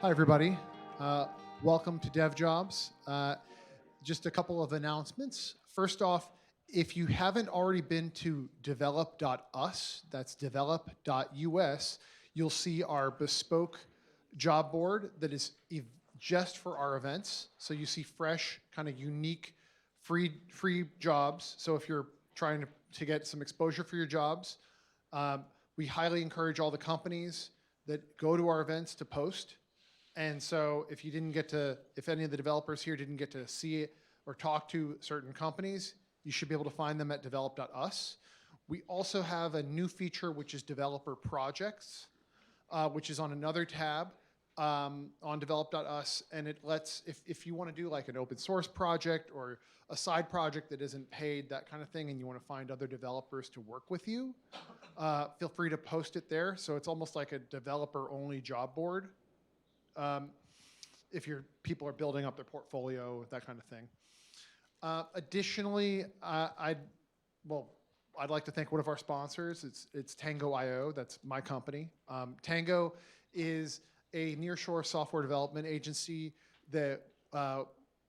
Hi, everybody. Welcome to DevJobs. Just a couple of announcements. First off, if you haven't already been to develop.us, that's develop.us, you'll see our bespoke job board that is just for our events. So you see fresh, kind of unique, free jobs. So if you're trying to get some exposure for your jobs, we highly encourage all the companies that go to our events to post. And so if any of the developers here didn't get to see it or talk to certain companies, you should be able to find them at develop.us. We also have a new feature, which is developer projects, which is on another tab on develop.us. And it lets, if you want to do like an open source project or a side project that isn't paid, that kind of thing, and you want to find other developers to work with you, feel free to post it there. So it's almost like a developer-only job board. If people are building up their portfolio, that kind of thing. Additionally, I'd like to thank one of our sponsors. It's Tango.io. That's my company. Tango is a nearshore software development agency that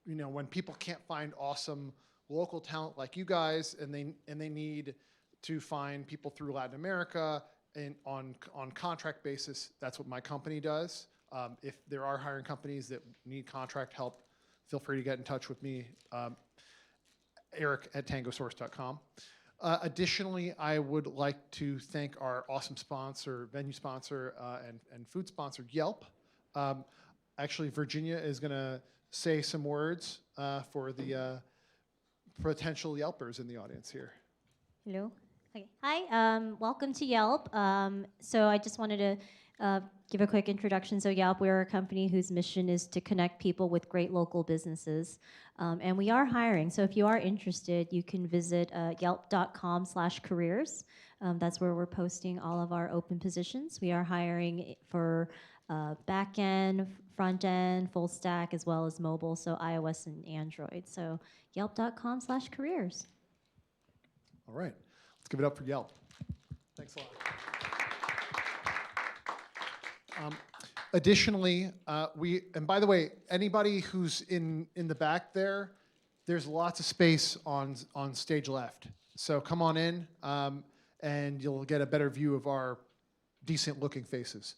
when people can't find awesome local talent like you guys, and they need to find people through Latin America and on contract basis, that's what my company does. If there are hiring companies that need contract help, feel free to get in touch with me, Eric at tangosource.com. Additionally, I would like to thank our awesome sponsor, venue sponsor, and food sponsor, Yelp. Actually, Virginia is going to say some words for the potential Yelpers in the audience here. Hello. Okay. Hi. Welcome to Yelp. So I just wanted to give a quick introduction. So Yelp, we're a company whose mission is to connect people with great local businesses. And we are hiring. So if you are interested, you can visit yelp.com/careers. That's where we're posting all of our open positions. We are hiring for back end, front end, full stack, as well as mobile, so iOS and Android. So yelp.com/careers. All right. Let's give it up for Yelp. Thanks a lot. Additionally, and by the way, anybody who's in the back there's lots of space on stage left. So come on in, and you'll get a better view of our decent-looking faces.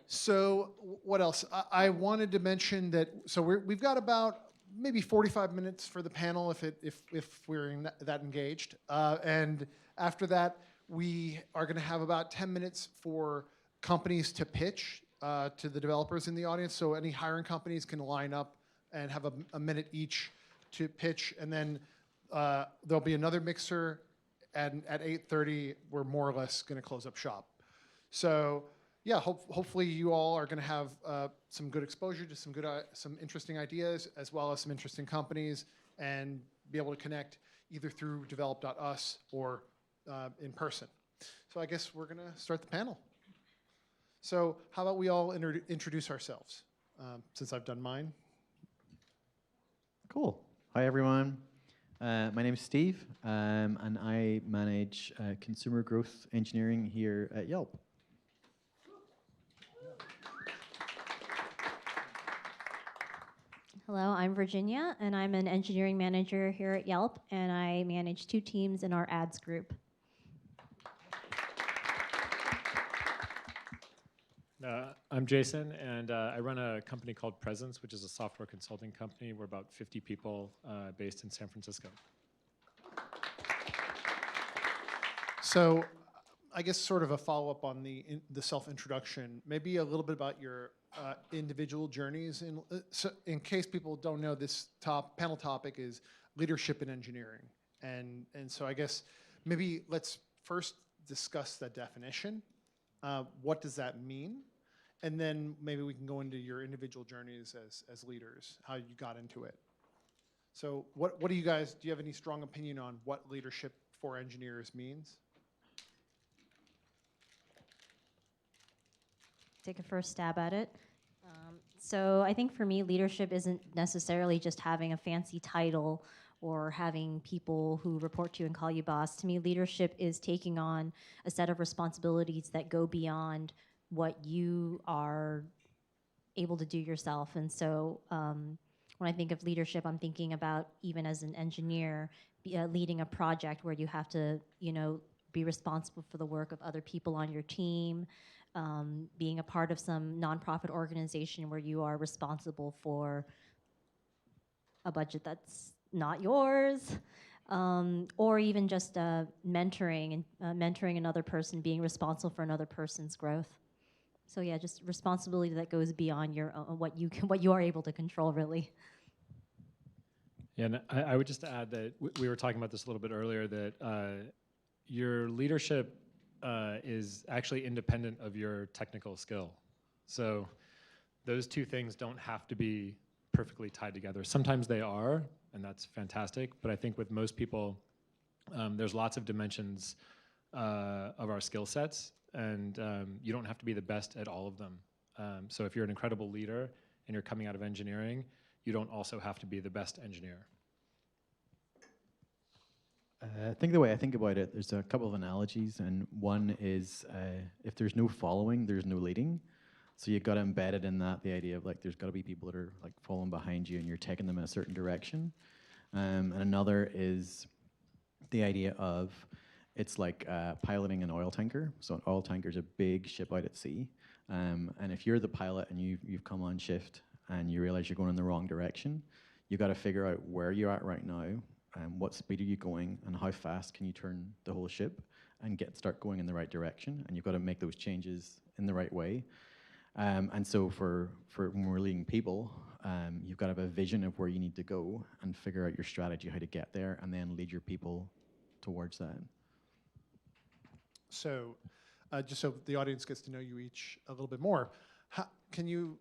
So what else? I wanted to mention that. So we've got about maybe 45 minutes for the panel if we're that engaged, and after that we are going to have about 10 minutes for companies to pitch to the developers in the audience. So any hiring companies can line up and have a minute each to pitch, and then there'll be another mixer, and at 8:30 we're more or less going to close up shop. So yeah, hopefully you all are going to have some good exposure to some interesting ideas, as well as some interesting companies, and be able to connect either through develop.us or in person. So I guess we're going to start the panel. So how about we all introduce ourselves, since I've done mine. Cool. Hi, everyone. My name is Steve, and I manage consumer growth engineering here at Yelp. Hello, I'm Virginia, and I'm an engineering manager here at Yelp, and I manage 2 teams in our ads group. I'm Jason, and I run a company called Presence, which is a software consulting company. We're about 50 people based in San Francisco. So I guess sort of a follow-up on the self-introduction, maybe a little bit about your individual journeys. In case people don't know, this panel topic is leadership in engineering. And so I guess maybe let's first discuss the definition. What does that mean? And then maybe we can go into your individual journeys as leaders, how you got into it. So what do you have any strong opinion on what leadership for engineers means? Take a first stab at it. So I think for me, leadership isn't necessarily just having a fancy title or having people who report to you and call you boss. To me, leadership is taking on a set of responsibilities that go beyond what you are able to do yourself. And so when I think of leadership, I'm thinking about, even as an engineer, leading a project where you have to, be responsible for the work of other people on your team, being a part of some nonprofit organization where you are responsible for a budget that's not yours, or even just mentoring another person, being responsible for another person's growth. So yeah, just responsibility that goes beyond your what you are able to control, really. Yeah, and I would just add that we were talking about this a little bit earlier, that your leadership is actually independent of your technical skill. So those two things don't have to be perfectly tied together. Sometimes they are, and that's fantastic, but I think with most people, there's lots of dimensions of our skill sets, and you don't have to be the best at all of them. So if you're an incredible leader and you're coming out of engineering, you don't also have to be the best engineer. I think the way I think about it, there's a couple of analogies, and one is if there's no following, there's no leading. So you've got to embed it in that, the idea of like there's got to be people that are like following behind you and you're taking them in a certain direction. And another is the idea of it's like piloting an oil tanker. So an oil tanker is a big ship out at sea. And if you're the pilot and you've come on shift and you realize you're going in the wrong direction, you've got to figure out where you're at right now, what speed are you going, and how fast can you turn the whole ship and start going in the right direction. And you've got to make those changes in the right way. And so for when we're leading people, you've got to have a vision of where you need to go and figure out your strategy, how to get there, and then lead your people towards that. So, just so the audience gets to know you each a little bit more, can you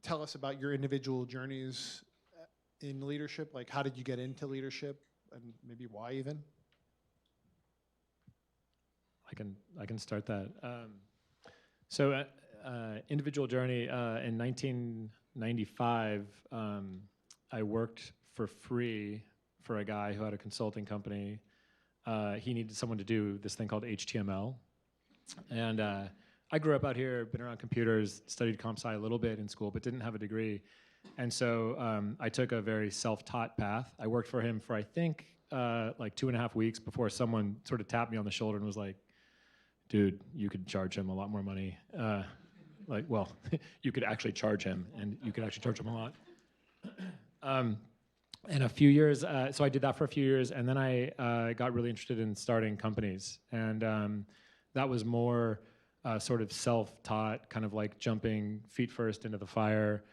tell us about your individual journeys in leadership? Like, how did you get into leadership, and maybe why even? I can start that. So individual journey, in 1995, I worked for free for a guy who had a consulting company. He needed someone to do this thing called HTML. And I grew up out here, been around computers, studied comp sci a little bit in school, but didn't have a degree. And so I took a very self-taught path. I worked for him for, I think, like 2.5 weeks before someone sort of tapped me on the shoulder and was like, dude, you could charge him a lot more money. You could actually charge him, and you could actually charge him a lot. And a few years, so I did that for a few years, and then I got really interested in starting companies. And that was more sort of self-taught, kind of like jumping feet first into the fire.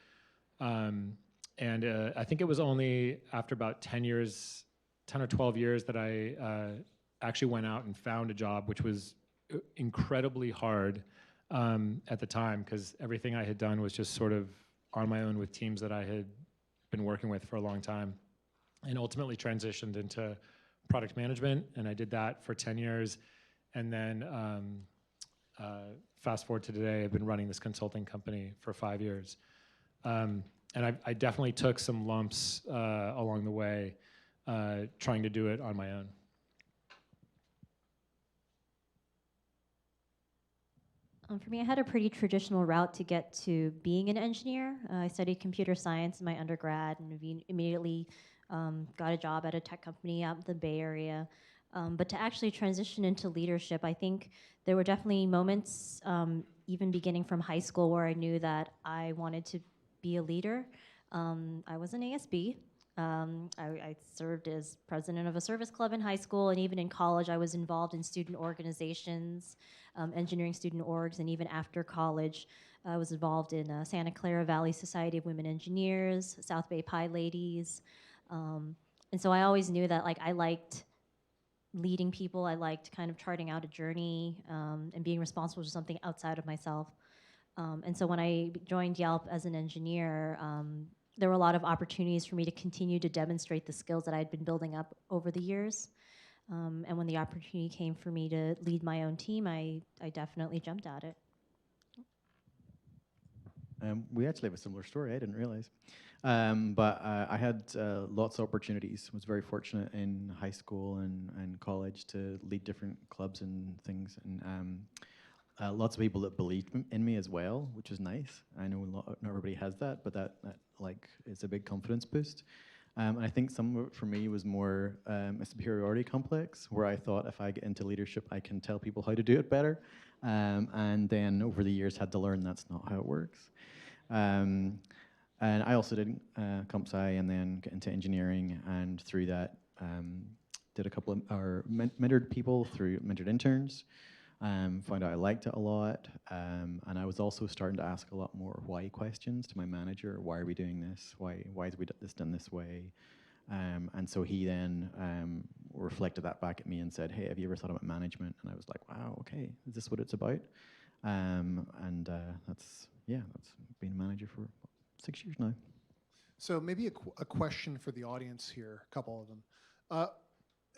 And I think it was only after about 10 or 12 years that I actually went out and found a job, which was incredibly hard at the time, because everything I had done was just sort of on my own with teams that I had been working with for a long time, and ultimately transitioned into product management. And I did that for 10 years. And then fast forward to today, I've been running this consulting company for 5 years. And I definitely took some lumps along the way trying to do it on my own. For me, I had a pretty traditional route to get to being an engineer. I studied computer science in my undergrad and immediately got a job at a tech company out in the Bay Area. But to actually transition into leadership, I think there were definitely moments, even beginning from high school, where I knew that I wanted to be a leader. I was an ASB. I served as president of a service club in high school, and even in college I was involved in student organizations, engineering student orgs, and even after college I was involved in Santa Clara Valley Society of Women Engineers, South Bay Pi Ladies, and so I always knew that I liked leading people. I liked kind of charting out a journey and being responsible for something outside of myself. And so when I joined Yelp as an engineer, there were a lot of opportunities for me to continue to demonstrate the skills that I had been building up over the years. And when the opportunity came for me to lead my own team, I definitely jumped at it. We actually have a similar story, I didn't realize. But I had lots of opportunities. I was very fortunate in high school and college to lead different clubs and things. And lots of people that believed in me as well, which was nice. I know not everybody has that, but that like is a big confidence boost. And I think some of it for me was more a superiority complex, where I thought if I get into leadership, I can tell people how to do it better. And then over the years had to learn that's not how it works. And I also did comp sci and then get into engineering, and through that did a couple of, or mentored people through mentored interns. Found out I liked it a lot, and I was also starting to ask a lot more why questions to my manager. Why are we doing this? Why is this done this way? And so he then reflected that back at me and said, "Hey, have you ever thought about management?" And I was like, "Wow, okay, is this what it's about?" That's been a manager for 6 years now. So maybe a question for the audience here, a couple of them.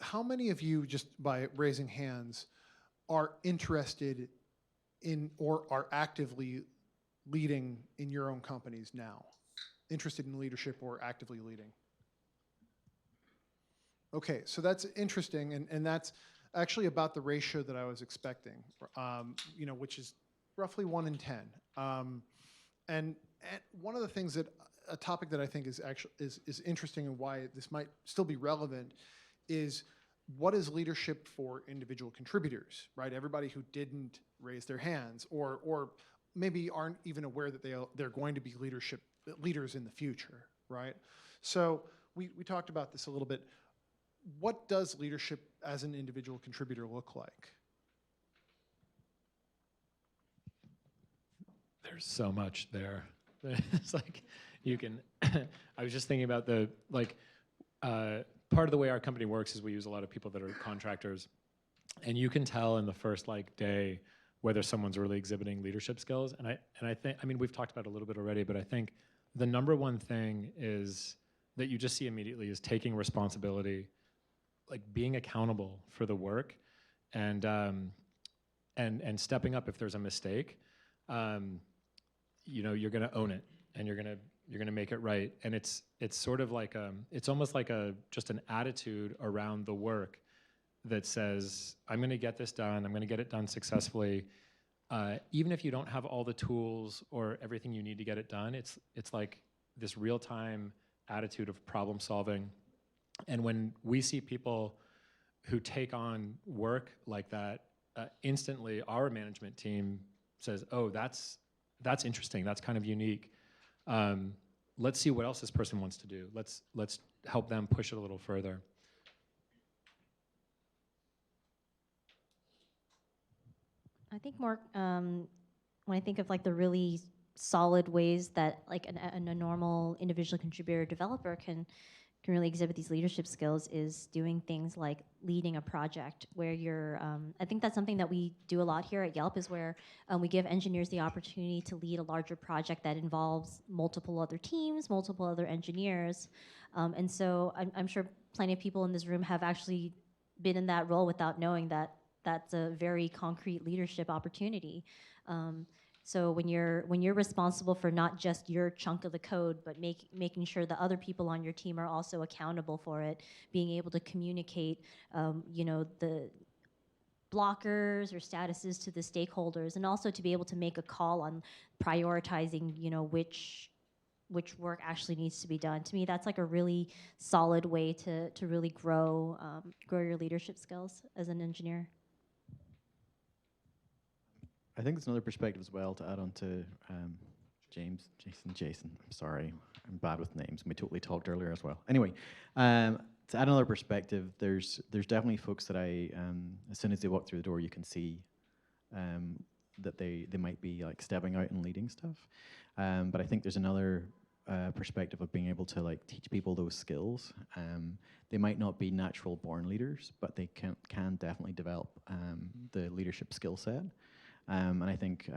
How many of you, just by raising hands, are interested in or are actively leading in your own companies now? Interested in leadership or actively leading? Okay, so that's interesting, and that's actually about the ratio that I was expecting, which is roughly 1 in 10. And one of the things a topic that I think is actually is interesting and why this might still be relevant is, what is leadership for individual contributors, right? Everybody who didn't raise their hands or maybe aren't even aware that they're going to be leaders in the future, right? So we talked about this a little bit. What does leadership as an individual contributor look like? There's so much there. It's like you can. I was just thinking about part of the way our company works is we use a lot of people that are contractors, and you can tell in the first day whether someone's really exhibiting leadership skills. And I think, I mean, we've talked about it a little bit already, but I think the number one thing is that you just see immediately is taking responsibility, like being accountable for the work, and stepping up if there's a mistake. You're going to own it, and you're going to make it right. And it's sort of like it's almost like just an attitude around the work that says, I'm going to get this done. I'm going to get it done successfully. Even if you don't have all the tools or everything you need to get it done, it's like this real-time attitude of problem solving. And when we see people who take on work like that, instantly our management team says, oh, that's interesting. That's kind of unique. Let's see what else this person wants to do. Let's help them push it a little further. I think more when I think of like the really solid ways that like a normal individual contributor developer can really exhibit these leadership skills is doing things like leading a project where you're, I think that's something that we do a lot here at Yelp, is where we give engineers the opportunity to lead a larger project that involves multiple other teams, multiple other engineers. And so I'm sure plenty of people in this room have actually been in that role without knowing that that's a very concrete leadership opportunity. So when you're responsible for not just your chunk of the code, but making sure the other people on your team are also accountable for it, being able to communicate, the blockers or statuses to the stakeholders, and also to be able to make a call on prioritizing, which work actually needs to be done. To me, that's like a really solid way to really grow your leadership skills as an engineer. I think there's another perspective as well to add on to Jason. I'm sorry, I'm bad with names. We totally talked earlier as well. Anyway, to add another perspective, there's definitely folks that I, as soon as they walk through the door, you can see that they might be like stepping out and leading stuff. But I think there's another perspective of being able to like teach people those skills. They might not be natural born leaders, but they can definitely develop the leadership skill set. And I think,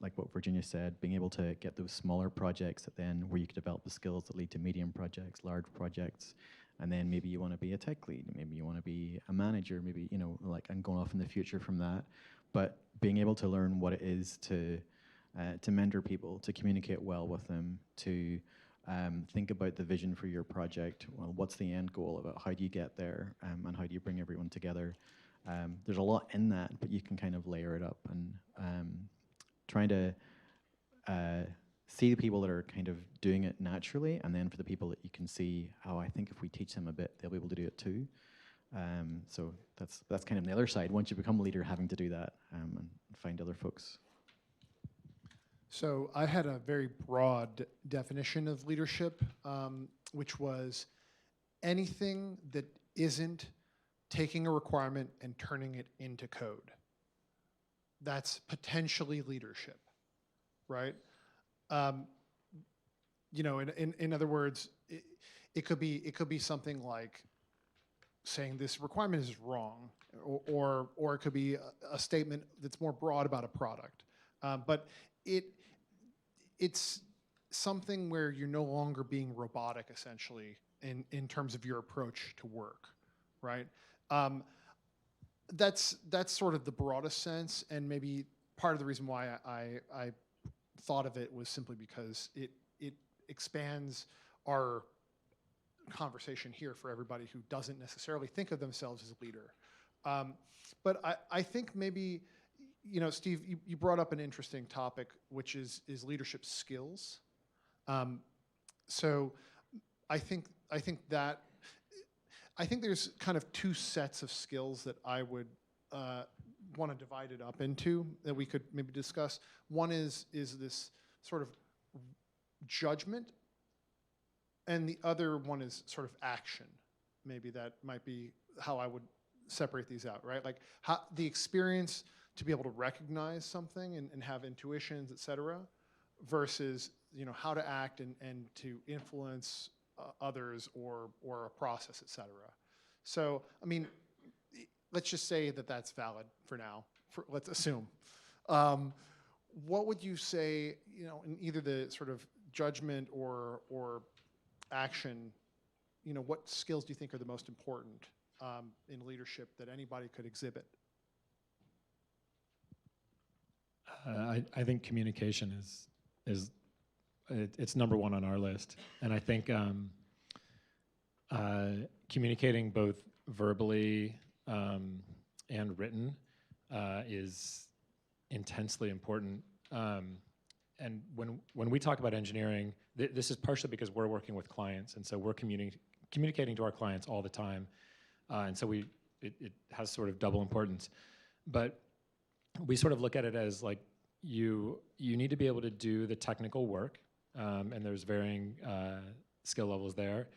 like what Virginia said, being able to get those smaller projects that then where you can develop the skills that lead to medium projects, large projects, and then maybe you want to be a tech lead, maybe you want to be a manager, maybe, and going off in the future from that. But being able to learn what it is to mentor people, to communicate well with them, to think about the vision for your project. Well, what's the end goal of it? How do you get there? And how do you bring everyone together? There's a lot in that, but you can kind of layer it up and trying to see the people that are kind of doing it naturally, and then for the people that you can see, oh, I think if we teach them a bit, they'll be able to do it too. So that's kind of the other side. Once you become a leader, having to do that and find other folks. So I had a very broad definition of leadership, which was anything that isn't taking a requirement and turning it into code. That's potentially leadership, right? You know, in other words, it could be something like saying this requirement is wrong, or it could be a statement that's more broad about a product. But it's something where you're no longer being robotic, essentially, in terms of your approach to work, right? That's sort of the broadest sense, and maybe part of the reason why I thought of it was simply because it expands our conversation here for everybody who doesn't necessarily think of themselves as a leader. But I think maybe, you know, Steve, you brought up an interesting topic, which is leadership skills. So I think there's kind of two sets of skills that I would want to divide it up into that we could maybe discuss. One is this sort of judgment, and the other one is sort of action. Maybe that might be how I would separate these out, right? Like how the experience to be able to recognize something and have intuitions, et cetera, versus, you know, how to act and to influence others or a process, et cetera. So, I mean, let's just say that that's valid for now. Let's assume. What would you say, you know, in either the sort of judgment or action, you know, what skills do you think are the most important in leadership that anybody could exhibit? I think communication is it's number one on our list, and I think communicating both verbally and written is intensely important. And when we talk about engineering, this is partially because we're working with clients, and so we're communicating to our clients all the time, and so it has sort of double importance. But we sort of look at it as like you need to be able to do the technical work, and there's varying skill levels there,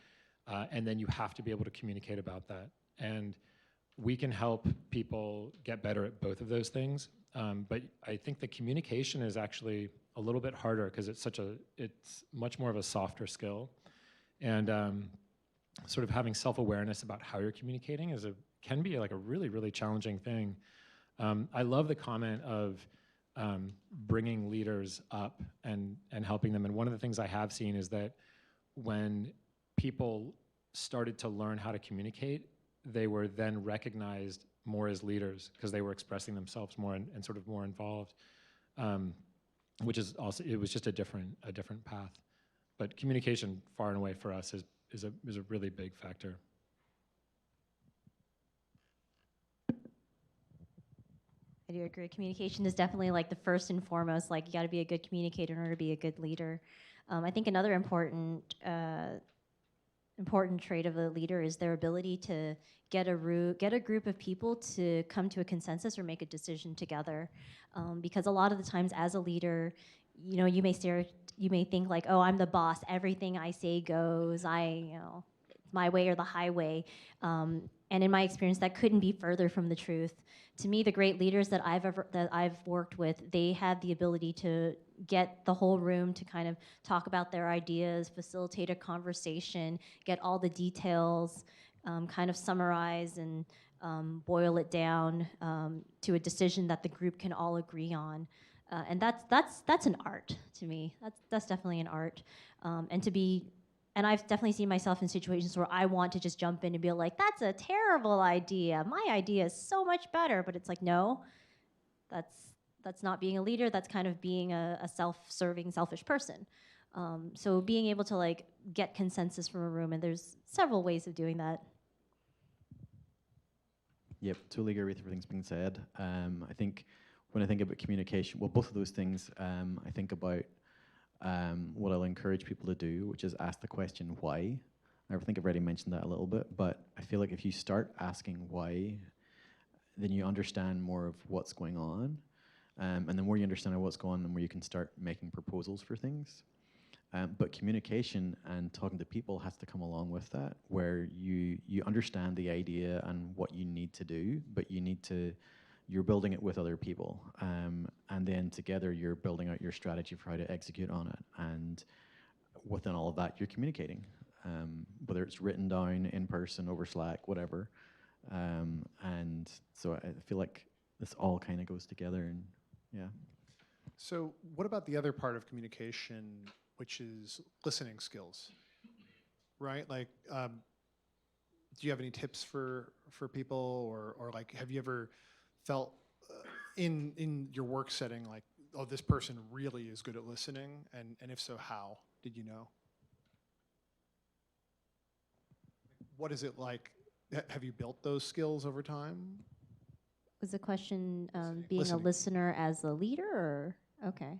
and then you have to be able to communicate about that. And we can help people get better at both of those things, but I think the communication is actually a little bit harder because it's much more of a softer skill, and sort of having self-awareness about how you're communicating can be like a really, really challenging thing. I love the comment of bringing leaders up and helping them. And one of the things I have seen is that when people started to learn how to communicate, they were then recognized more as leaders because they were expressing themselves more and sort of more involved, which is also, it was just a different path. But communication far and away for us is a really big factor. I do agree. Communication is definitely like the first and foremost. Like you got to be a good communicator in order to be a good leader. I think another important trait of a leader is their ability to get a group of people to come to a consensus or make a decision together. Because a lot of the times, as a leader, you know, you may think like, oh, I'm the boss. Everything I say goes. It's my way or the highway. And in my experience, that couldn't be further from the truth. To me, the great leaders that I've worked with, they had the ability to get the whole room to kind of talk about their ideas, facilitate a conversation, get all the details, kind of summarize and boil it down to a decision that the group can all agree on. And that's an art to me. That's definitely an art. And I've definitely seen myself in situations where I want to just jump in and be like, that's a terrible idea. My idea is so much better. But it's like, no, that's not being a leader. That's kind of being a self-serving, selfish person. So being able to like get consensus from a room, and there's several ways of doing that. Yep, totally agree with everything's being said. I think when I think about communication, well, both of those things, I think about what I'll encourage people to do, which is ask the question why. I think I've already mentioned that a little bit, but I feel like if you start asking why, then you understand more of what's going on. And the more you understand what's going on, the more you can start making proposals for things. But communication and talking to people has to come along with that, where you understand the idea and what you need to do, but you're building it with other people. And then together you're building out your strategy for how to execute on it. And within all of that, you're communicating, whether it's written down, in person, over Slack, whatever. And so I feel like this all kind of goes together, and yeah. So what about the other part of communication, which is listening skills, right? Like, do you have any tips for people, or like, have you ever felt in your work setting like, oh, this person really is good at listening, and if so, how did you know? What is it like? Have you built those skills over time? Was the question being Listening. a listener as a leader, or okay?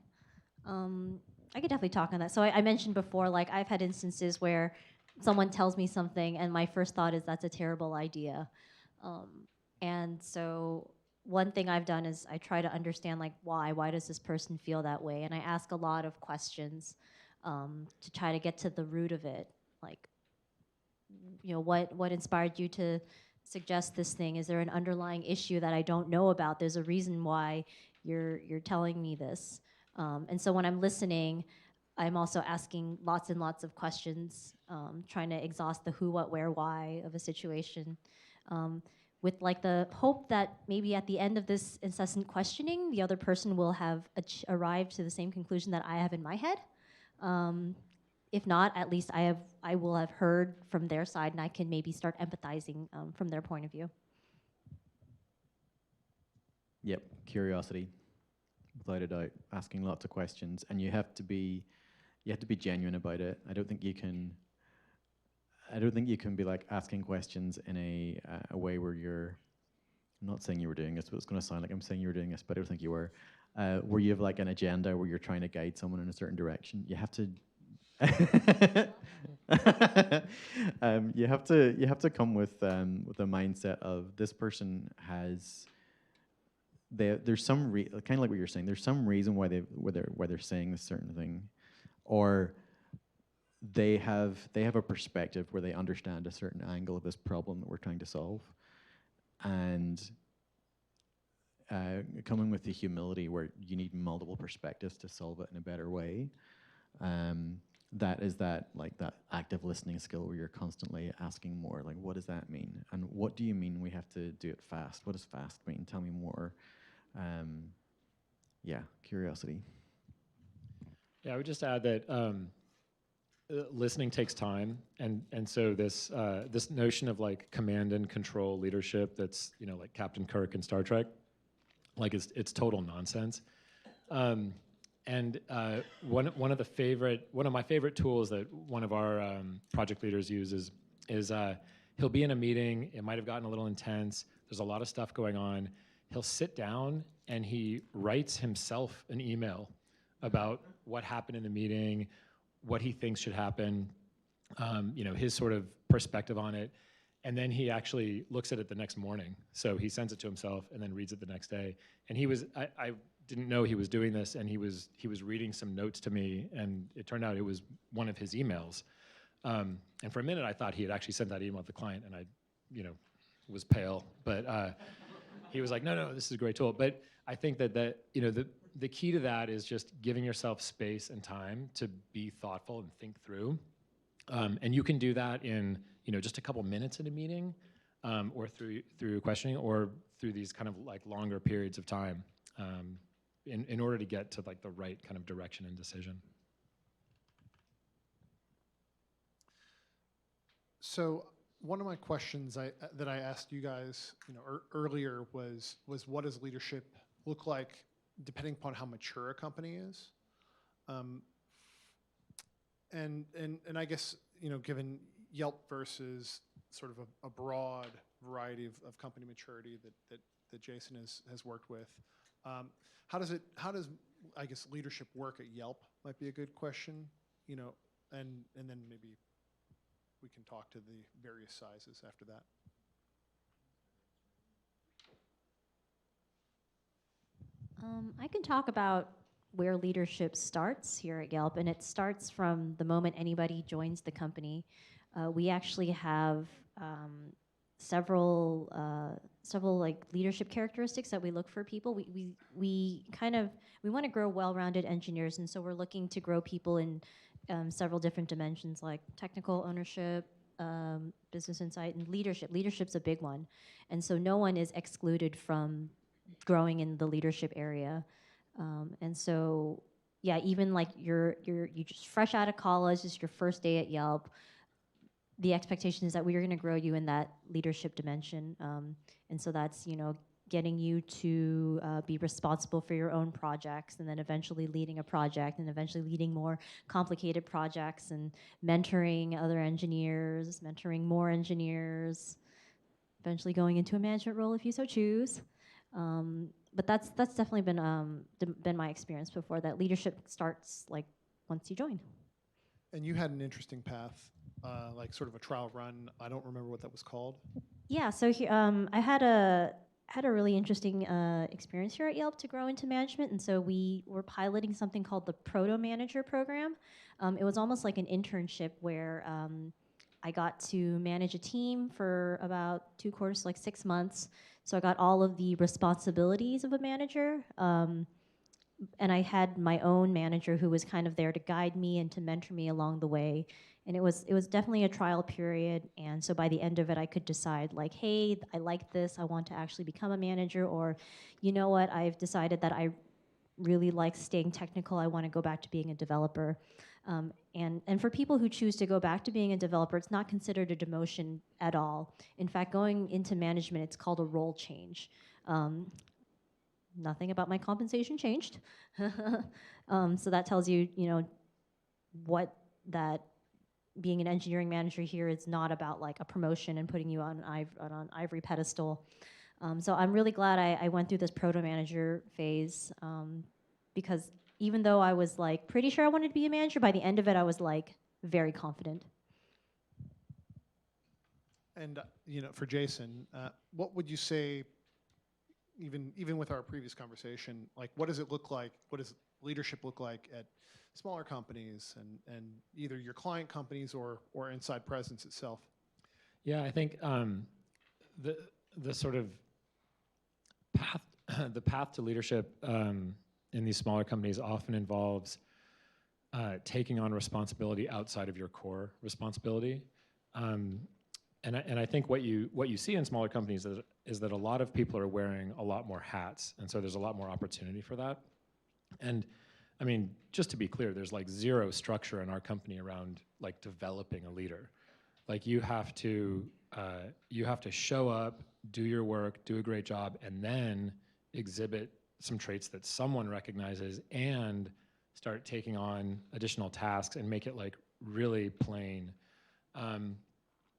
I could definitely talk on that. So I mentioned before, like I've had instances where someone tells me something, and my first thought is that's a terrible idea, and so one thing I've done is I try to understand like why does this person feel that way, and I ask a lot of questions to try to get to the root of it, like what inspired you to suggest this thing? Is there an underlying issue that I don't know about? There's a reason why you're telling me this. And so when I'm listening, I'm also asking lots and lots of questions, trying to exhaust the who, what, where, why of a situation, with like the hope that maybe at the end of this incessant questioning, the other person will have arrived to the same conclusion that I have in my head. If not, at least I will have heard from their side, and I can maybe start empathizing from their point of view. Yep, curiosity, without a doubt, asking lots of questions, and you have to be genuine about it. I don't think you can be like asking questions in a way where you're, I'm not saying you were doing this, but it's going to sound like I'm saying you were doing this, but I don't think you were. Where you have like an agenda where you're trying to guide someone in a certain direction. You have to. You have to come with a mindset of this person has. There's some kind of like what you're saying. There's some reason why they're saying this certain thing, or they have a perspective where they understand a certain angle of this problem that we're trying to solve, and coming with the humility where you need multiple perspectives to solve it in a better way. That is that active listening skill where you're constantly asking more, like, what does that mean? And what do you mean we have to do it fast? What does fast mean? Tell me more. Yeah, curiosity. Yeah, I would just add that listening takes time, and so this notion of like command and control leadership that's like Captain Kirk in Star Trek, like it's total nonsense. And one of my favorite tools that one of our project leaders uses is he'll be in a meeting. It might have gotten a little intense. There's a lot of stuff going on. He'll sit down and he writes himself an email about what happened in the meeting, what he thinks should happen, his sort of perspective on it. And then he actually looks at it the next morning. So he sends it to himself and then reads it the next day. And I didn't know he was doing this, and he was reading some notes to me, and it turned out it was one of his emails. And for a minute, I thought he had actually sent that email to the client, and I, was pale. But he was like, no, this is a great tool. But I think that the key to that is just giving yourself space and time to be thoughtful and think through. And you can do that in just a couple minutes in a meeting, or through questioning, or through these kind of like longer periods of time, in order to get to like the right kind of direction and decision. So one of my questions that I asked you guys, earlier was what does leadership look like depending upon how mature a company is, and I guess given Yelp versus sort of a broad variety of company maturity that Jason has worked with. How does I guess leadership work at Yelp might be a good question, you know, and then maybe we can talk to the various sizes after that. I can talk about where leadership starts here at Yelp, and it starts from the moment anybody joins the company. We actually have several like leadership characteristics that we look for people. We want to grow well-rounded engineers, and so we're looking to grow people in several different dimensions like technical ownership, business insight, and leadership. Leadership's a big one, and so no one is excluded from growing in the leadership area. And so, yeah, even like you just fresh out of college, this is your first day at Yelp. The expectation is that we are going to grow you in that leadership dimension. And so that's, you know, getting you to be responsible for your own projects, and then eventually leading a project, and eventually leading more complicated projects, and mentoring other engineers, mentoring more engineers, eventually going into a management role if you so choose. But that's definitely been my experience before, that leadership starts like once you join. And you had an interesting path, like sort of a trial run. I don't remember what that was called. Yeah, so I had a really interesting experience here at Yelp to grow into management, and so we were piloting something called the Proto Manager program. It was almost like an internship where I got to manage a team for about 2 quarters, like 6 months. So I got all of the responsibilities of a manager, and I had my own manager who was kind of there to guide me and to mentor me along the way. And it was definitely a trial period. And so by the end of it, I could decide like, hey, I like this. I want to actually become a manager. Or, you know what? I've decided that I really like staying technical. I want to go back to being a developer. And for people who choose to go back to being a developer, it's not considered a demotion at all. In fact, going into management, it's called a role change. Nothing about my compensation changed. So that tells you, you know, what that being an engineering manager here is not about like a promotion and putting you on an ivory pedestal. So I'm really glad I went through this proto manager phase, because even though I was like pretty sure I wanted to be a manager, by the end of it I was like very confident. And you know, for Jason, what would you say, even with our previous conversation, like what does it look like? What does leadership look like at smaller companies and either your client companies or inside Presence itself? Yeah, I think the sort of path the path to leadership in these smaller companies often involves taking on responsibility outside of your core responsibility. And I think what you see in smaller companies is that a lot of people are wearing a lot more hats, and so there's a lot more opportunity for that. And I mean, just to be clear, there's like zero structure in our company around like developing a leader. Like you have to show up, do your work, do a great job, and then exhibit some traits that someone recognizes and start taking on additional tasks and make it like really plain.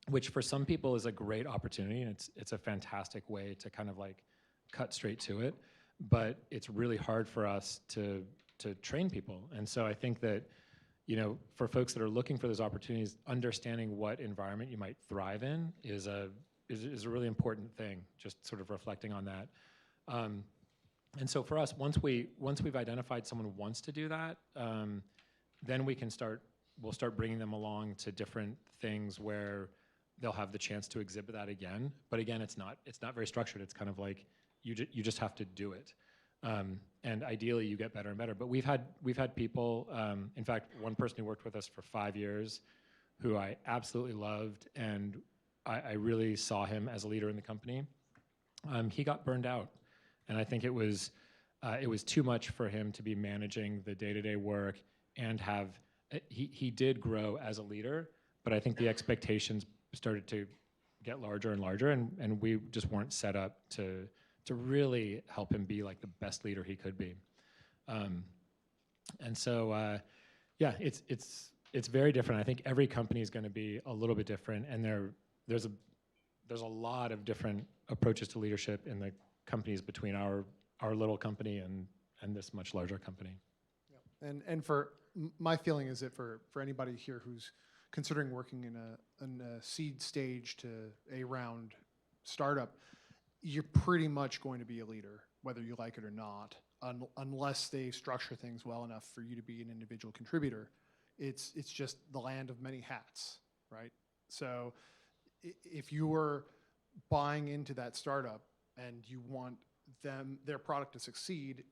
Which for some people is a great opportunity, and it's a fantastic way to kind of like cut straight to it, but it's really hard for us to train people. And so I think that, you know, for folks that are looking for those opportunities, understanding what environment you might thrive in is a really important thing, just sort of reflecting on that. And so for us, once we've identified someone who wants to do that, then we'll start bringing them along to different things where they'll have the chance to exhibit that again. But again, it's not very structured. It's kind of like you just have to do it. And ideally, you get better and better. But we've had people. In fact, one person who worked with us for 5 years, who I absolutely loved, and I really saw him as a leader in the company. He got burned out, and I think it was too much for him to be managing the day-to-day work and have. He did grow as a leader, but I think the expectations started to get larger and larger, and we just weren't set up to really help him be like the best leader he could be. And so, yeah, it's very different. I think every company is going to be a little bit different, and there's there's a lot of different approaches to leadership in the companies between our little company and this much larger company. And my feeling is that for anybody here who's considering working in a seed stage to a round startup, you're pretty much going to be a leader, whether you like it or not, unless they structure things well enough for you to be an individual contributor. It's just the land of many hats, right? So if you were buying into that startup and you want their product to succeed,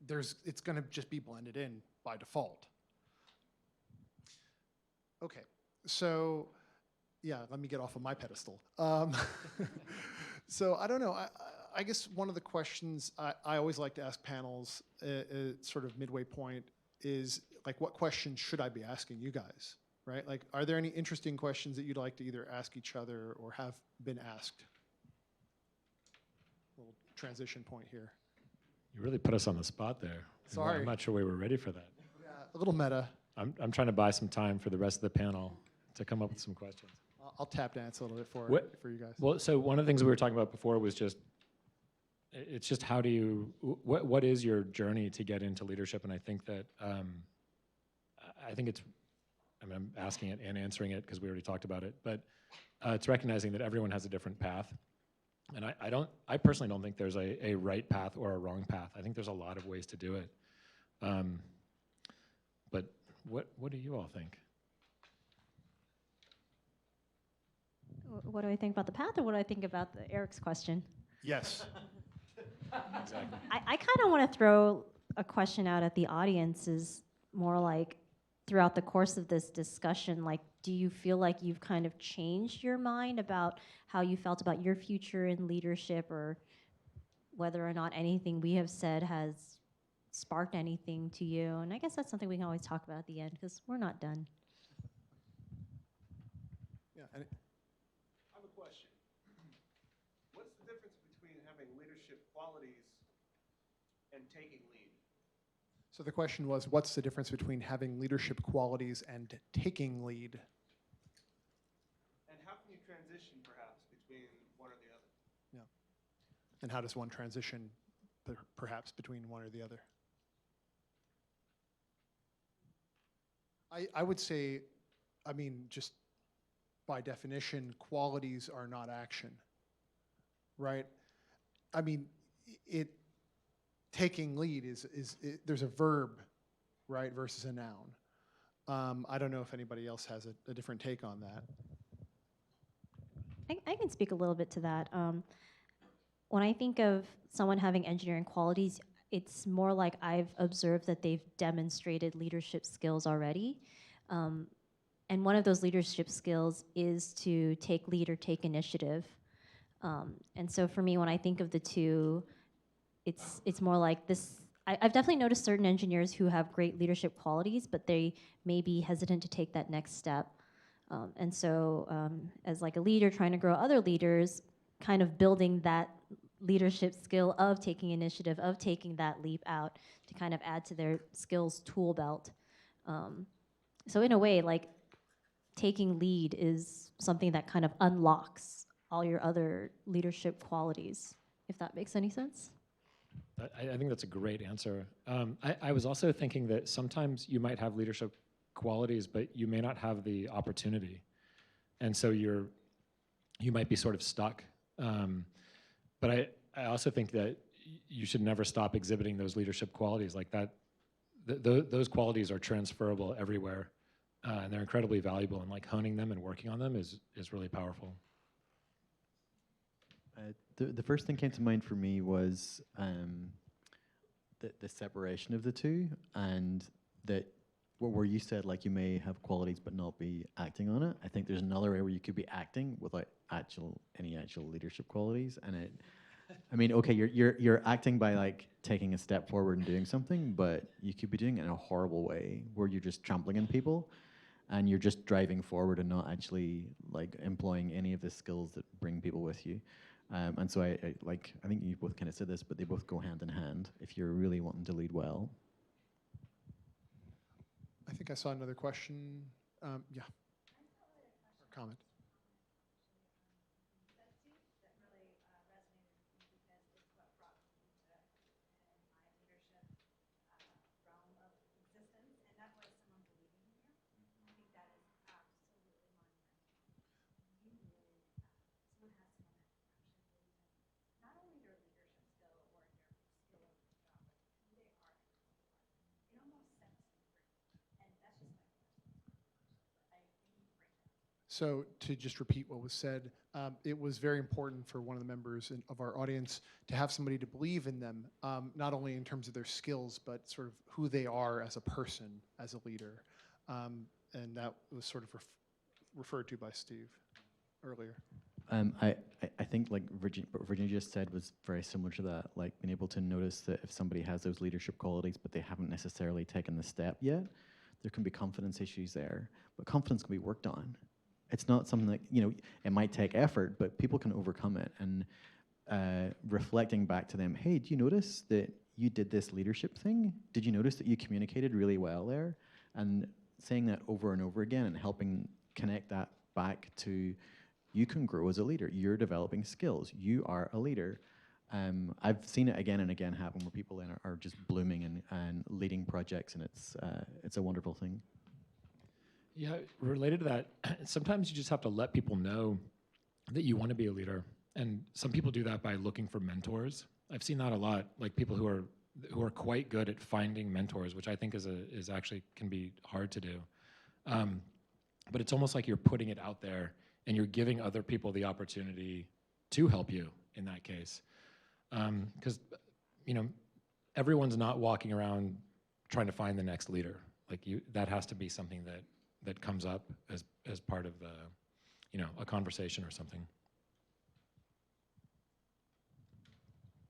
it's going to just be blended in by default. Okay, so yeah, let me get off of my pedestal. So I don't know. I guess one of the questions I always like to ask panels, sort of midway point, is like, what questions should I be asking you guys, right? Like, are there any interesting questions that you'd like to either ask each other or have been asked? Little transition point here. You really put us on the spot there. Sorry. I'm not sure we were ready for that. Yeah, a little meta. I'm trying to buy some time for the rest of the panel to come up with some questions. I'll tap dance a little bit for you guys. Well, so one of the things we were talking about before was it's just how do you, what is your journey to get into leadership? And I think that, I'm asking it and answering it because we already talked about it, but it's recognizing that everyone has a different path. And I personally don't think there's a right path or a wrong path. I think there's a lot of ways to do it. But what do you all think? What do I think about the path, or what do I think about Eric's question? Yes. Exactly. I kind of want to throw a question out at the audience, is more like, throughout the course of this discussion, like, do you feel like you've kind of changed your mind about how you felt about your future in leadership, or whether or not anything we have said has sparked anything to you? And I guess that's something we can always talk about at the end, because we're not done. Yeah. I have a question. What's the difference between having leadership qualities and taking lead? So the question was, what's the difference between having leadership qualities and taking lead? And how can you transition, perhaps, between one or the other? Yeah. And how does one transition, perhaps, between one or the other? I would say, I mean, just by definition, qualities are not action, right? I mean, taking lead there's a verb, right, versus a noun. I don't know if anybody else has a different take on that. I can speak a little bit to that. When I think of someone having engineering qualities, it's more like I've observed that they've demonstrated leadership skills already. And one of those leadership skills is to take lead or take initiative. And so for me, when I think of the two, it's more like this. I've definitely noticed certain engineers who have great leadership qualities, but they may be hesitant to take that next step. And so as like a leader trying to grow other leaders, kind of building that leadership skill of taking initiative, of taking that leap out to kind of add to their skills tool belt. So in a way, like, taking lead is something that kind of unlocks all your other leadership qualities, if that makes any sense. I think that's a great answer. I was also thinking that sometimes you might have leadership qualities, but you may not have the opportunity. And so you might be sort of stuck. But I also think that you should never stop exhibiting those leadership qualities like that. Those qualities are transferable everywhere, and they're incredibly valuable, and like honing them and working on them is really powerful. The first thing came to mind for me was the separation of the two, and that where you said like you may have qualities but not be acting on it. I think there's another way where you could be acting without any actual leadership qualities, and I mean, okay, you're acting by like taking a step forward and doing something, but you could be doing it in a horrible way where you're just trampling on people, and you're just driving forward and not actually like employing any of the skills that bring people with you. And so I think you both kind of said this, but they both go hand in hand if you're really wanting to lead well. I think I saw another question. Yeah. Or comment. So to just repeat what was said, it was very important for one of the members of our audience to have somebody to believe in them, not only in terms of their skills, but sort of who they are as a person, as a leader. And that was sort of referred to by Steve earlier. I think like what Virginia just said was very similar to that, like being able to notice that if somebody has those leadership qualities, but they haven't necessarily taken the step yet, there can be confidence issues there, but confidence can be worked on. It's not something that, you know, it might take effort, but people can overcome it. And reflecting back to them, hey, do you notice that you did this leadership thing? Did you notice that you communicated really well there? And saying that over and over again and helping connect that back to, you can grow as a leader. You're developing skills. You are a leader. I've seen it again and again happen where people are just blooming and leading projects, and it's a wonderful thing. Yeah, related to that, sometimes you just have to let people know that you want to be a leader. And some people do that by looking for mentors. I've seen that a lot, like people who are quite good at finding mentors, which I think is actually can be hard to do. But it's almost like you're putting it out there and you're giving other people the opportunity to help you in that case. Because, you know, everyone's not walking around trying to find the next leader. Like that has to be something that comes up as part of the, you know, a conversation or something.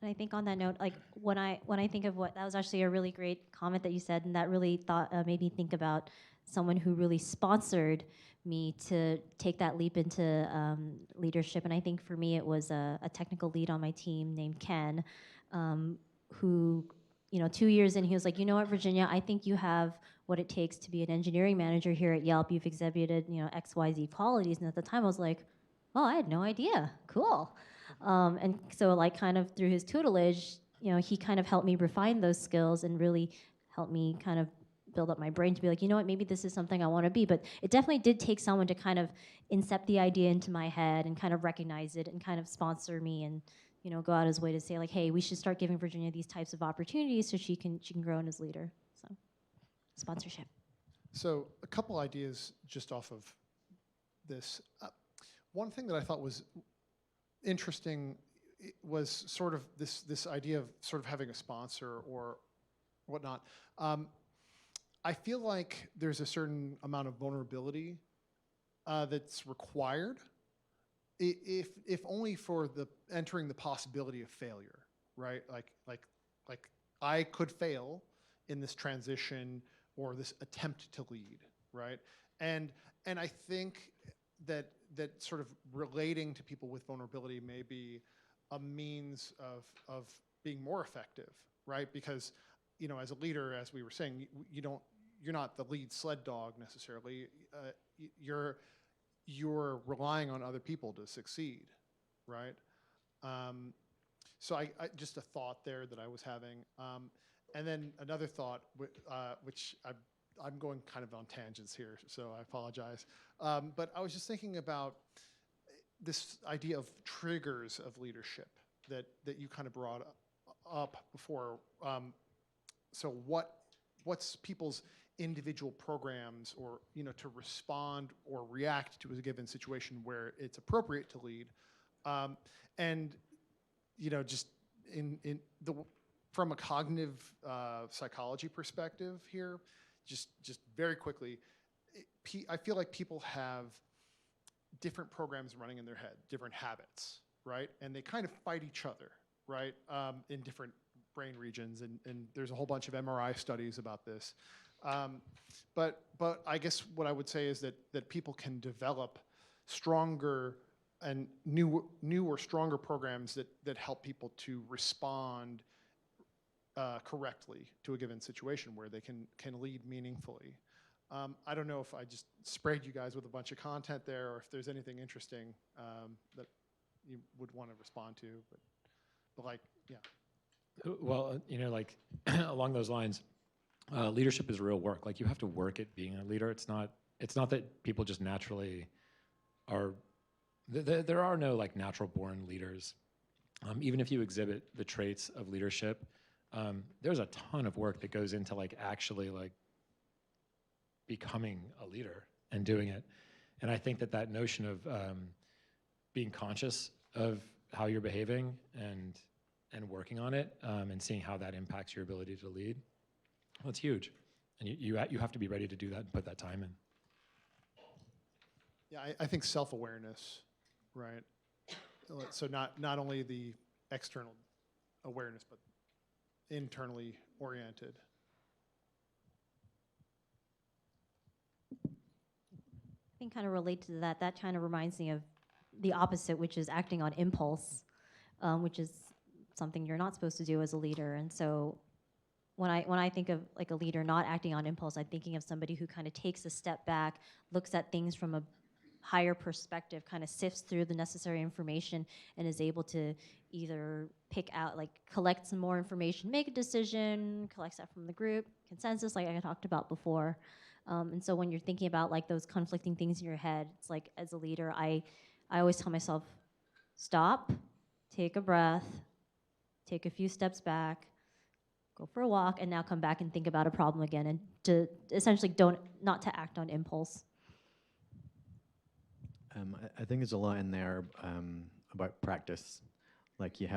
And I think on that note, like when I think of that was actually a really great comment that you said, and that really made me think about someone who really sponsored me to take that leap into leadership. And I think for me, it was a technical lead on my team named Ken, who, you know, 2 years in, he was like, you know what, Virginia, I think you have what it takes to be an engineering manager here at Yelp. You've exhibited, you know, XYZ qualities. And at the time, I was like, oh, I had no idea. Cool. And so, like, kind of through his tutelage, you know, he kind of helped me refine those skills and really helped me kind of build up my brain to be like, you know what, maybe this is something I want to be. But it definitely did take someone to kind of incept the idea into my head and kind of recognize it and kind of sponsor me and, you know, go out his way to say like, hey, we should start giving Virginia these types of opportunities so she can grow as leader. So, sponsorship. So a couple ideas just off of this. One thing that I thought was interesting was sort of this idea of sort of having a sponsor or whatnot. I feel like there's a certain amount of vulnerability that's required, if only for entering the possibility of failure, right? Like I could fail in this transition or this attempt to lead, right? And I think that sort of relating to people with vulnerability may be a means of being more effective, right? Because, you know, as a leader, as we were saying, you're not the lead sled dog necessarily. You're relying on other people to succeed, right? So I just a thought there that I was having, and then another thought, which I'm going kind of on tangents here, so I apologize. But I was just thinking about this idea of triggers of leadership that you kind of brought up before. So what's people's individual programs, or, you know, to respond or react to a given situation where it's appropriate to lead, and, you know, just from a cognitive psychology perspective here, just very quickly, I feel like people have different programs running in their head, different habits, right? And they kind of fight each other, right? In different brain regions, and there's a whole bunch of MRI studies about this. But I guess what I would say is that people can develop stronger and new or stronger programs that help people to respond correctly to a given situation where they can lead meaningfully. I don't know if I just sprayed you guys with a bunch of content there, or if there's anything interesting that you would want to respond to, but like, yeah. Well, you know, like along those lines, leadership is real work. Like, you have to work at being a leader. It's not that people just naturally are. There are no like natural born leaders. Even if you exhibit the traits of leadership, there's a ton of work that goes into like actually like becoming a leader and doing it. And I think that that notion of being conscious of how you're behaving and working on it and seeing how that impacts your ability to lead, well, it's huge. And you have to be ready to do that and put that time in. Yeah, I think self-awareness, right? So not only the external awareness, but internally oriented. I think kind of relate to that. That kind of reminds me of the opposite, which is acting on impulse, which is something you're not supposed to do as a leader. And so when I think of like a leader not acting on impulse, I'm thinking of somebody who kind of takes a step back, looks at things from a higher perspective, kind of sifts through the necessary information, and is able to either pick out, like collect some more information, make a decision, collects that from the group, consensus, like I talked about before. And so when you're thinking about like those conflicting things in your head, it's like as a leader, I always tell myself, stop, take a breath, take a few steps back, go for a walk, and now come back and think about a problem again, and to essentially not to act on impulse. I think there's a lot in there about practice. Like you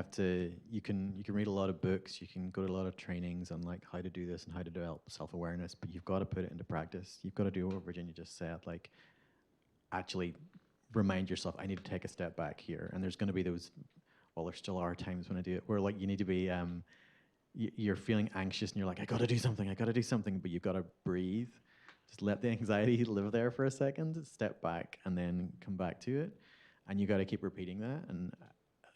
can read a lot of books, you can go to a lot of trainings on like how to do this and how to develop self-awareness, but you've got to put it into practice. You've got to do what Virginia just said, like actually remind yourself, I need to take a step back here. And there's going to be those, well, there still are times when I do it, where like you need to be, you're feeling anxious and you're like, I got to do something, but you've got to breathe. Just let the anxiety live there for a second, step back, and then come back to it. And you got to keep repeating that. And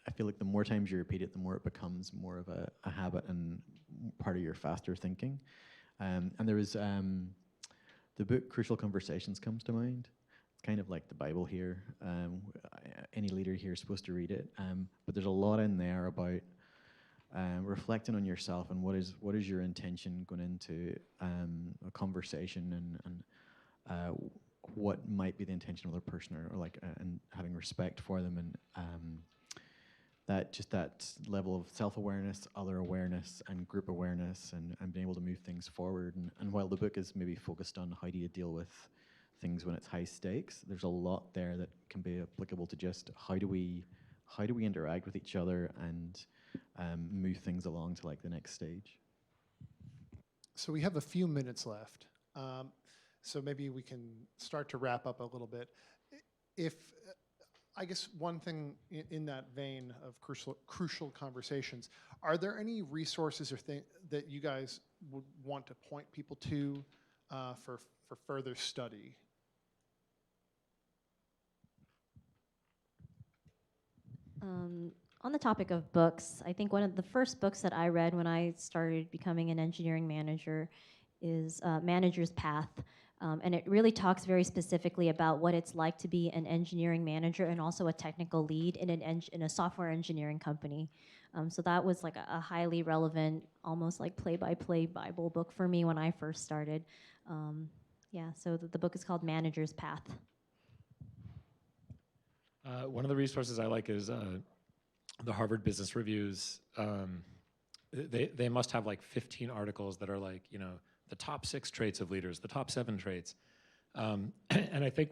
I feel like the more times you repeat it, the more it becomes more of a habit and part of your faster thinking. And there was the book Crucial Conversations comes to mind. It's kind of like the Bible here. Any leader here is supposed to read it. But there's a lot in there about reflecting on yourself and what is your intention going into a conversation, and what might be the intention of the other person, or like and having respect for them, and that level of self-awareness, other awareness, and group awareness, and being able to move things forward. And while the book is maybe focused on how do you deal with things when it's high stakes, there's a lot there that can be applicable to just how do we interact with each other and move things along to like the next stage. So we have a few minutes left. So maybe we can start to wrap up a little bit. If I guess one thing in that vein of crucial conversations, are there any resources or things that you guys would want to point people to for further study? On the topic of books, I think one of the first books that I read when I started becoming an engineering manager is Manager's Path. And it really talks very specifically about what it's like to be an engineering manager and also a technical lead in a software engineering company. So that was like a highly relevant, almost like play-by-play Bible book for me when I first started. Yeah, so the book is called Manager's Path. One of the resources I like is the Harvard Business Review's. They must have like 15 articles that are like, you know, the top 6 traits of leaders, the top 7 traits. And I think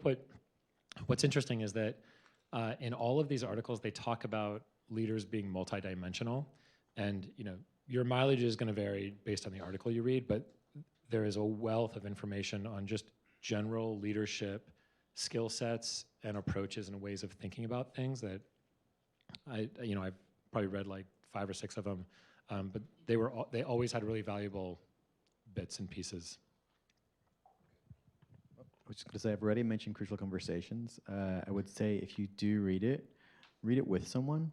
what's interesting is that in all of these articles, they talk about leaders being multidimensional. And, you know, your mileage is going to vary based on the article you read, but there is a wealth of information on just general leadership skill sets and approaches and ways of thinking about things that I've probably read like 5 or 6 of them, but they always had really valuable bits and pieces. I was just going to say, I've already mentioned Crucial Conversations. I would say if you do read it with someone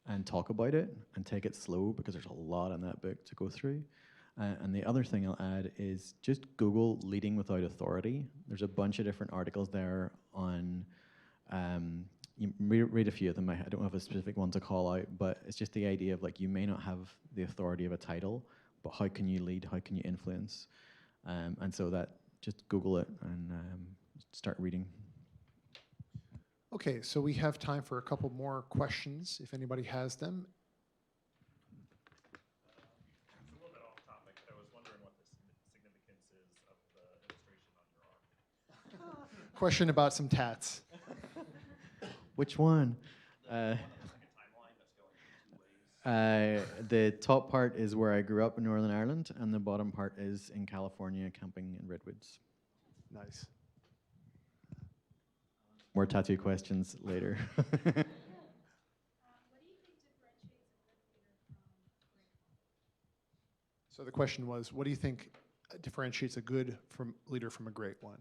and talk about it and take it slow, because there's a lot in that book to go through. And the other thing I'll add is just Google leading without authority. There's a bunch of different articles there on, you read a few of them. I don't have a specific one to call out, but it's just the idea of like, you may not have the authority of a title, but how can you lead, how can you influence? And so that, just Google it and start reading. Okay, so we have time for a couple more questions, if anybody has them. It's a little bit off topic, but I was wondering what the significance is of the illustration on your arm. Question about some tats. Which one? The top part is where I grew up in Northern Ireland, and the bottom part is in California, camping in redwoods. Nice. More tattoo questions later. So the question was, what do you think differentiates a good leader from a great one?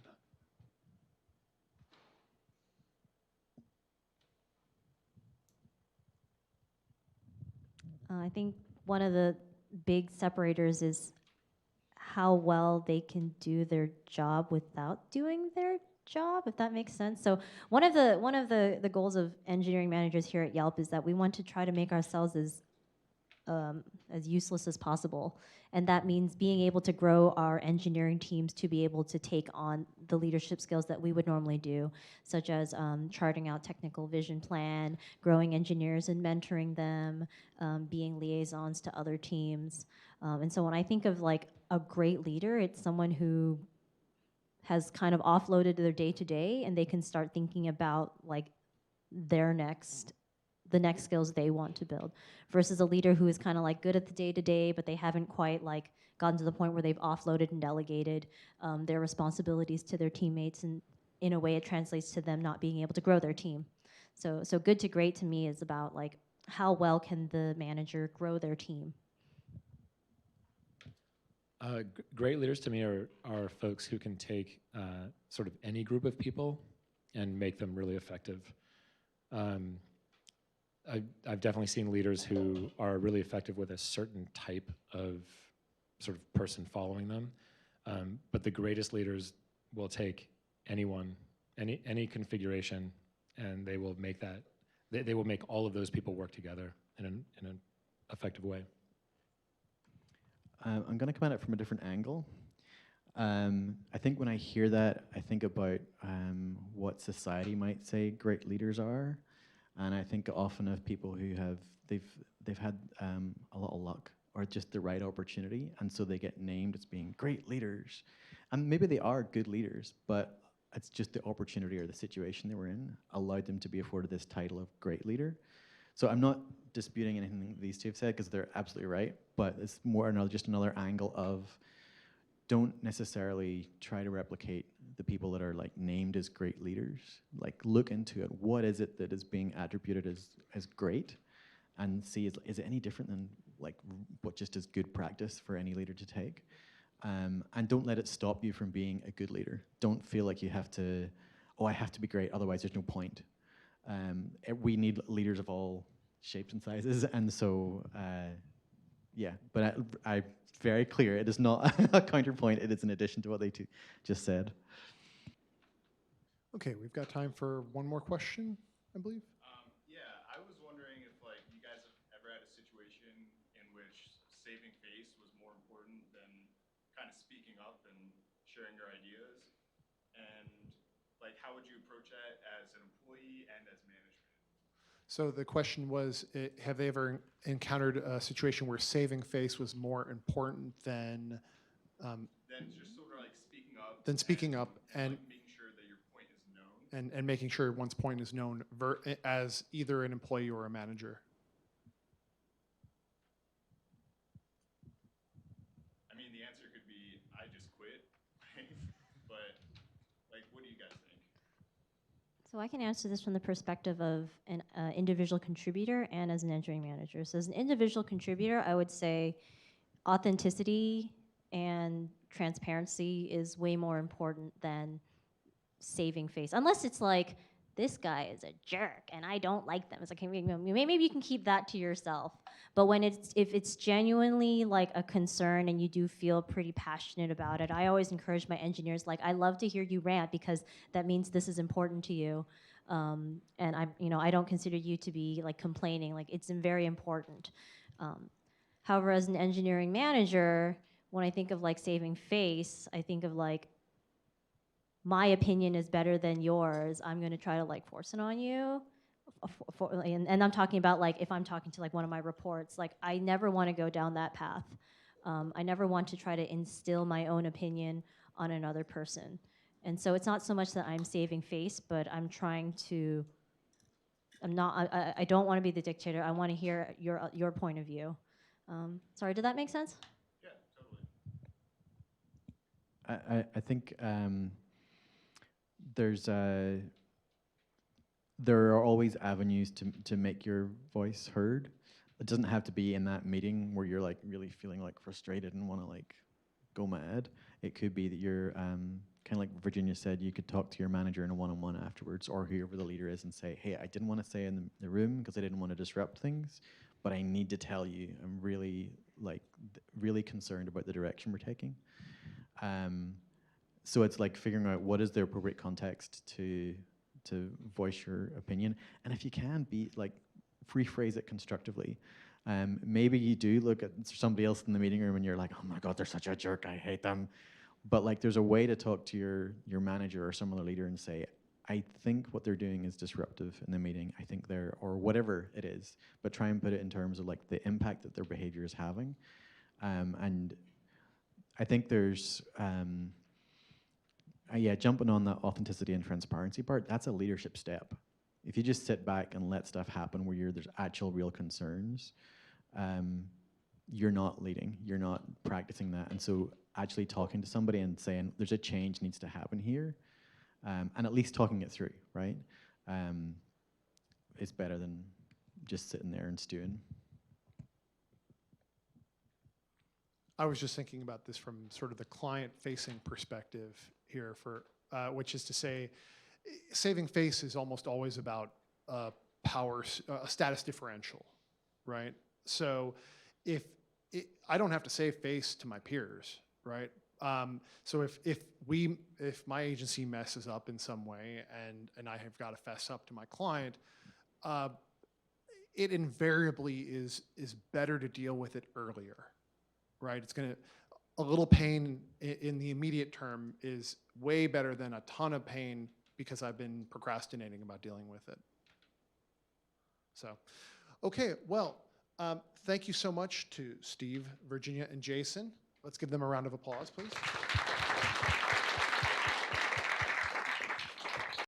I think one of the big separators is how well they can do their job without doing their job, if that makes sense. So one of the goals of engineering managers here at Yelp is that we want to try to make ourselves as useless as possible. And that means being able to grow our engineering teams to be able to take on the leadership skills that we would normally do, such as charting out technical vision plan, growing engineers and mentoring them, being liaisons to other teams. And so when I think of like a great leader, it's someone who has kind of offloaded their day-to-day and they can start thinking about like the next skills they want to build, versus a leader who is kind of like good at the day-to-day, but they haven't quite like gotten to the point where they've offloaded and delegated their responsibilities to their teammates, and in a way it translates to them not being able to grow their team. So good to great to me is about like how well can the manager grow their team. Great leaders to me are folks who can take sort of any group of people and make them really effective. I've definitely seen leaders who are really effective with a certain type of sort of person following them, but the greatest leaders will take anyone, any configuration, and they will make that. They will make all of those people work together in an effective way. I'm going to come at it from a different angle. I think when I hear that, I think about what society might say great leaders are, and I think often of people who they've had a lot of luck or just the right opportunity, and so they get named as being great leaders, and maybe they are good leaders, but it's just the opportunity or the situation they were in allowed them to be afforded this title of great leader. So I'm not disputing anything these two have said because they're absolutely right, but it's more just another angle of don't necessarily try to replicate the people that are like named as great leaders. Like look into it. What is it that is being attributed as great, and see is it any different than like what just is good practice for any leader to take? And don't let it stop you from being a good leader. Don't feel like you have to, I have to be great, otherwise there's no point. We need leaders of all shapes and sizes, and so yeah. But I very clear it is not a counterpoint. It is an addition to what they just said. Okay, we've got time for one more question, I believe. Yeah, I was wondering if like you guys have ever had a situation in which saving face was more important than kind of speaking up and sharing your ideas, and like how would you approach that as an employee and as management? So the question was, have they ever encountered a situation where saving face was more important than Then just sort of like speaking up. And like making sure that your point is known. and making sure one's point is known as either an employee or a manager? I mean, the answer could be I just quit, right? But like, what do you guys think? So I can answer this from the perspective of an individual contributor and as an engineering manager. So as an individual contributor, I would say authenticity and transparency is way more important than saving face. Unless it's like, this guy is a jerk and I don't like them. It's like, maybe you can keep that to yourself. But if it's genuinely like a concern and you do feel pretty passionate about it, I always encourage my engineers, like, I love to hear you rant because that means this is important to you. And I don't consider you to be like complaining, like it's very important. However, as an engineering manager, when I think of like saving face, I think of like, my opinion is better than yours, I'm going to try to like force it on you. And I'm talking about like if I'm talking to like one of my reports, like I never want to go down that path. I never want to try to instill my own opinion on another person. And so it's not so much that I'm saving face, but I'm trying to. I don't want to be the dictator. I want to hear your point of view. Sorry, did that make sense? Yeah, totally. I think there are always avenues to make your voice heard. It doesn't have to be in that meeting where you're like really feeling like frustrated and want to like go mad. It could be that you're kind of like Virginia said, you could talk to your manager in a one-on-one afterwards, or whoever the leader is, and say, hey, I didn't want to say in the room because I didn't want to disrupt things, but I need to tell you I'm really really concerned about the direction we're taking. So it's like figuring out what is the appropriate context to voice your opinion, and if you can, be like rephrase it constructively. Maybe you do look at somebody else in the meeting room and you're like, oh my God, they're such a jerk, I hate them. But like, there's a way to talk to your manager or some other leader and say, I think what they're doing is disruptive in the meeting. I think or whatever it is, but try and put it in terms of like the impact that their behavior is having. And I think there's, jumping on that authenticity and transparency part, that's a leadership step. If you just sit back and let stuff happen where there's actual real concerns, you're not leading, you're not practicing that. And so actually talking to somebody and saying, there's a change needs to happen here, and at least talking it through, right? Is better than just sitting there and stewing. I was just thinking about this from sort of the client-facing perspective here, which is to say, saving face is almost always about a status differential, right? So I don't have to save face to my peers, right? So if my agency messes up in some way and I have got to fess up to my client, it invariably is better to deal with it earlier, right? A little pain in the immediate term is way better than a ton of pain because I've been procrastinating about dealing with it. So, okay, well, thank you so much to Steve, Virginia, and Jason. Let's give them a round of applause, please.